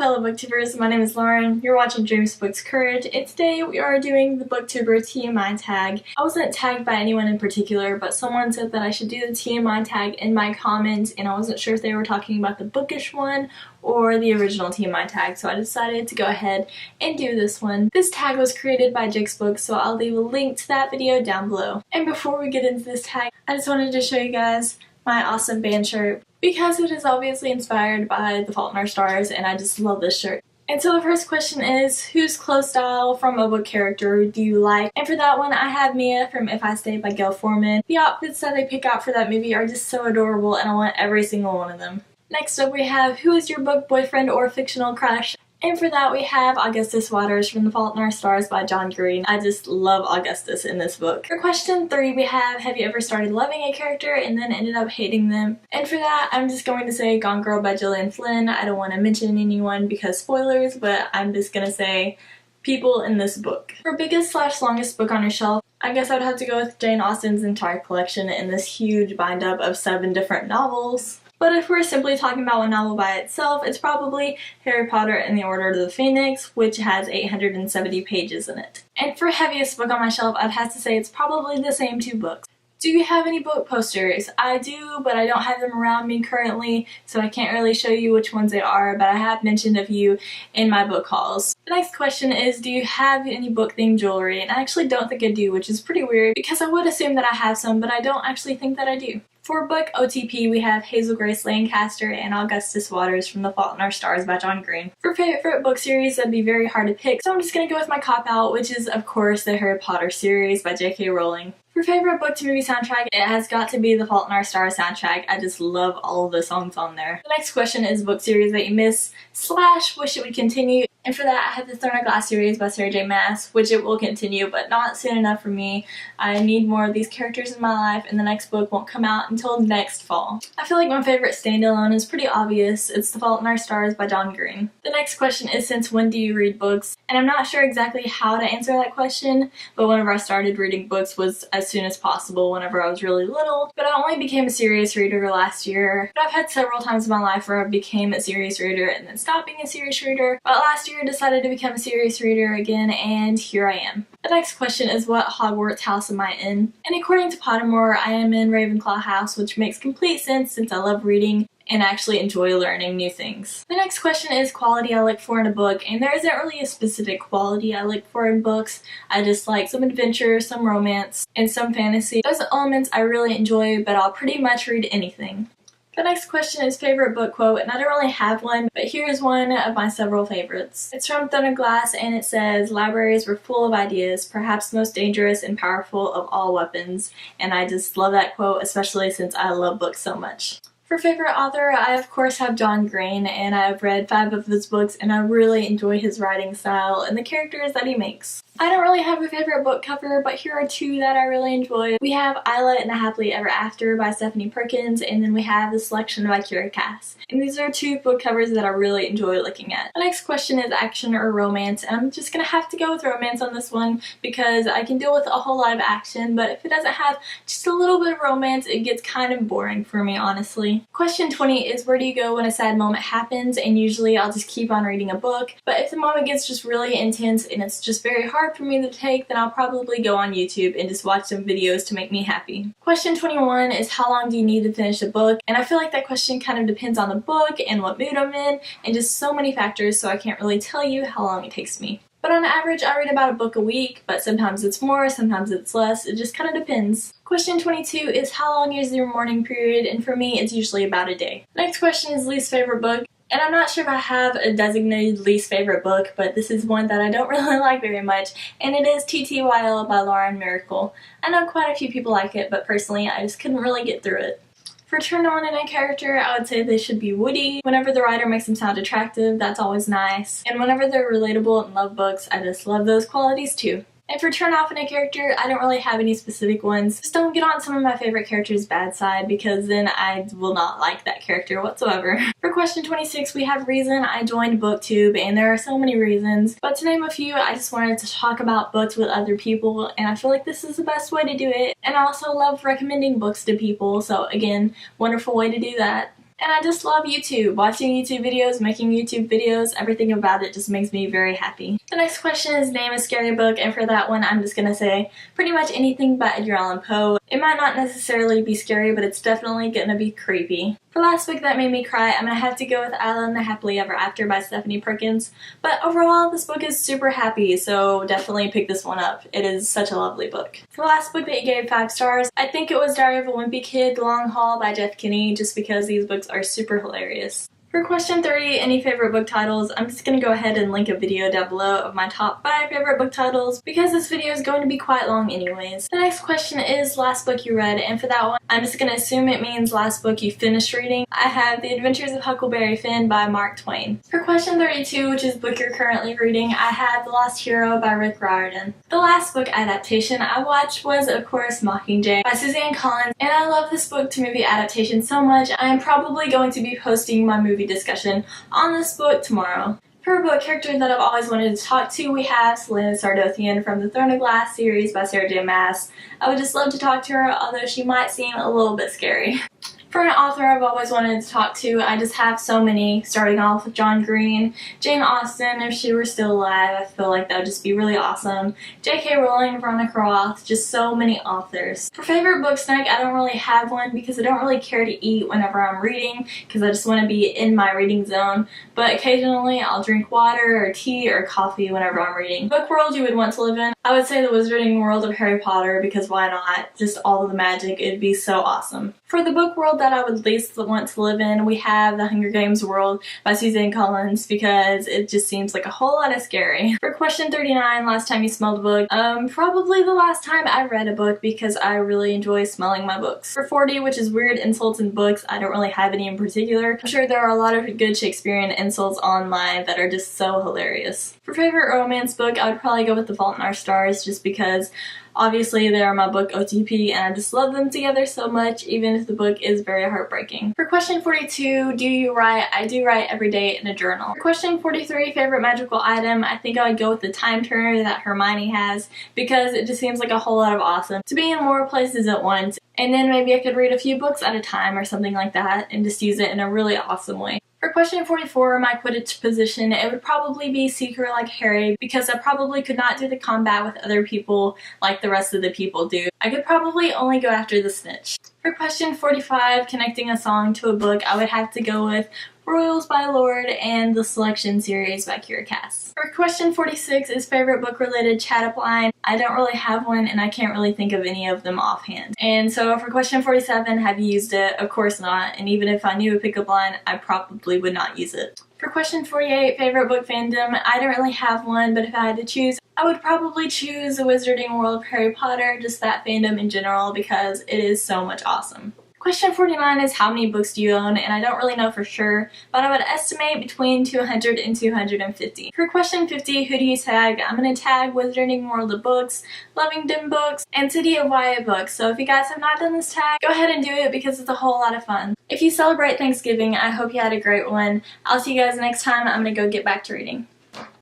Hello booktubers, my name is Lauren, you're watching Dreams Books Courage, and today we are doing the BookTuber TMI tag. I wasn't tagged by anyone in particular, but someone said that I should do the TMI tag in my comments, and I wasn't sure if they were talking about the bookish one or the original TMI tag, so I decided to go ahead and do this one. This tag was created by Jake's Books, so I'll leave a link to that video down below. And before we get into this tag, I just wanted to show you guys my awesome band shirt, because it is obviously inspired by The Fault in Our Stars, and I just love this shirt. And so the first question is, whose clothes style from a book character do you like? And for that one, I have Mia from If I Stay by Gail Forman. The outfits that they pick out for that movie are just so adorable, and I want every single one of them. Next up we have, who is your book boyfriend or fictional crush? And for that we have Augustus Waters from The Fault in Our Stars by John Green. I just love Augustus in this book. For question 3 we have you ever started loving a character and then ended up hating them? And for that I'm just going to say Gone Girl by Gillian Flynn. I don't want to mention anyone because spoilers, but I'm just gonna say people in this book. For biggest/longest book on your shelf, I guess I'd have to go with Jane Austen's entire collection in this huge bind-up of 7 different novels. But if we're simply talking about one novel by itself, it's probably Harry Potter and the Order of the Phoenix, which has 870 pages in it. And for heaviest book on my shelf, I'd have to say it's probably the same 2 books. Do you have any book posters? I do, but I don't have them around me currently, so I can't really show you which ones they are, but I have mentioned a few in my book hauls. The next question is, do you have any book-themed jewelry? And I actually don't think I do, which is pretty weird, because I would assume that I have some, but I don't actually think that I do. For book OTP, we have Hazel Grace Lancaster and Augustus Waters from The Fault in Our Stars by John Green. For favorite book series, that'd be very hard to pick, so I'm just gonna go with my cop-out, which is, of course, the Harry Potter series by J.K. Rowling. For favorite book to movie soundtrack, it has got to be the Fault in Our Stars soundtrack. I just love all of the songs on there. The next question is book series that you miss / wish it would continue. And for that, I have the Throne of Glass series by Sarah J. Maas, which it will continue, but not soon enough for me. I need more of these characters in my life, and the next book won't come out until next fall. I feel like my favorite standalone is pretty obvious. It's The Fault in Our Stars by John Green. The next question is, since when do you read books? And I'm not sure exactly how to answer that question, but whenever I started reading books was as soon as possible whenever I was really little. But I only became a serious reader last year. But I've had several times in my life where I became a serious reader and then stopped being a serious reader. But last year I decided to become a serious reader again, and here I am. The next question is, what Hogwarts house am I in? And according to Pottermore, I am in Ravenclaw house, which makes complete sense since I love reading and actually enjoy learning new things. The next question is quality I look for in a book, and there isn't really a specific quality I look for in books. I just like some adventure, some romance, and some fantasy. Those elements I really enjoy, but I'll pretty much read anything. The next question is favorite book quote, and I don't really have one, but here's one of my several favorites. It's from Throne of Glass, and it says, libraries were full of ideas, perhaps the most dangerous and powerful of all weapons. And I just love that quote, especially since I love books so much. For favorite author, I of course have John Green, and I've read 5 of his books, and I really enjoy his writing style and the characters that he makes. I don't really have a favorite book cover, but here are 2 that I really enjoy. We have Isla and a Happily Ever After by Stephanie Perkins, and then we have The Selection by Kira Cass. And these are 2 book covers that I really enjoy looking at. The next question is action or romance, and I'm just gonna have to go with romance on this one because I can deal with a whole lot of action, but if it doesn't have just a little bit of romance, it gets kind of boring for me, honestly. Question 20 is, where do you go when a sad moment happens? And usually I'll just keep on reading a book, but if the moment gets just really intense and it's just very hard for me to take, then I'll probably go on YouTube and just watch some videos to make me happy. Question 21 is, how long do you need to finish a book? And I feel like that question kind of depends on the book and what mood I'm in and just so many factors, so I can't really tell you how long it takes me. But on average, I read about a book a week, but sometimes it's more, sometimes it's less. It just kind of depends. Question 22 is, how long is your mourning period? And for me, it's usually about a day. Next question is least favorite book. And I'm not sure if I have a designated least favorite book, but this is one that I don't really like very much, and it is TTYL by Lauren Miracle. I know quite a few people like it, but personally, I just couldn't really get through it. For turn on in a character, I would say they should be witty. Whenever the writer makes them sound attractive, that's always nice. And whenever they're relatable and love books, I just love those qualities too. And for turn off in a character, I don't really have any specific ones. Just don't get on some of my favorite characters' bad side, because then I will not like that character whatsoever. For question 26, we have reason I joined BookTube, and there are so many reasons. But to name a few, I just wanted to talk about books with other people, and I feel like this is the best way to do it. And I also love recommending books to people, so again, wonderful way to do that. And I just love YouTube. Watching YouTube videos, making YouTube videos, everything about it just makes me very happy. The next question is name a scary book, and for that one I'm just gonna say pretty much anything by Edgar Allan Poe. It might not necessarily be scary, but it's definitely gonna be creepy. The last book that made me cry, I'm gonna have to go with Isla and the Happily Ever After by Stephanie Perkins. But overall, this book is super happy, so definitely pick this one up. It is such a lovely book. For the last book that you gave 5 stars, I think it was Diary of a Wimpy Kid, The Long Haul by Jeff Kinney, just because these books are super hilarious. For question 30, any favorite book titles, I'm just going to go ahead and link a video down below of my top 5 favorite book titles because this video is going to be quite long anyways. The next question is last book you read, and for that one, I'm just going to assume it means last book you finished reading. I have The Adventures of Huckleberry Finn by Mark Twain. For question 32, which is book you're currently reading, I have The Lost Hero by Rick Riordan. The last book adaptation I watched was, of course, Mockingjay by Suzanne Collins, and I love this book to movie adaptation so much, I am probably going to be posting my movie discussion on this book tomorrow. For a book character that I've always wanted to talk to, we have Selena Sardothian from the Throne of Glass series by Sarah J. Maas. I would just love to talk to her, although she might seem a little bit scary. For an author I've always wanted to talk to, I just have so many, starting off with John Green, Jane Austen, if she were still alive, I feel like that would just be really awesome, J.K. Rowling, Veronica Roth, just so many authors. For favorite book snack, I don't really have one because I don't really care to eat whenever I'm reading because I just want to be in my reading zone, but occasionally I'll drink water or tea or coffee whenever I'm reading. Book world you would want to live in, I would say the Wizarding World of Harry Potter because why not? Just all of the magic, it'd be so awesome. For the book world that I would least want to live in, we have The Hunger Games world by Suzanne Collins because it just seems like a whole lot of scary. For question 39, last time you smelled a book, probably the last time I read a book because I really enjoy smelling my books. For 40, which is weird insults in books, I don't really have any in particular. I'm sure there are a lot of good Shakespearean insults online that are just so hilarious. For favorite romance book, I would probably go with The Fault in Our Stars just because obviously they are my book OTP and I just love them together so much even if the book is very heartbreaking. For question 42, do you write? I do write every day in a journal. For question 43, favorite magical item, I think I would go with the time turner that Hermione has because it just seems like a whole lot of awesome to be in more places at once, and then maybe I could read a few books at a time or something like that and just use it in a really awesome way. For question 44, my Quidditch position, it would probably be Seeker like Harry because I probably could not do the combat with other people like the rest of the people do. I could probably only go after the snitch. For question 45, connecting a song to a book, I would have to go with Royals by Lorde and the Selection series by Kira Cass. For question 46 is favorite book related chat-up line. I don't really have one and I can't really think of any of them offhand. And so for question 47, have you used it? Of course not, and even if I knew a pickup line, I probably would not use it. For question 48, favorite book fandom, I don't really have one, but if I had to choose, I would probably choose the Wizarding World of Harry Potter, just that fandom in general because it is so much awesome. Question 49 is how many books do you own, and I don't really know for sure, but I would estimate between 200 and 250. For question 50, who do you tag? I'm going to tag Wizarding World of Books, Lovingdon Books, and City of YA Books, so if you guys have not done this tag, go ahead and do it because it's a whole lot of fun. If you celebrate Thanksgiving, I hope you had a great one. I'll see you guys next time. I'm going to go get back to reading.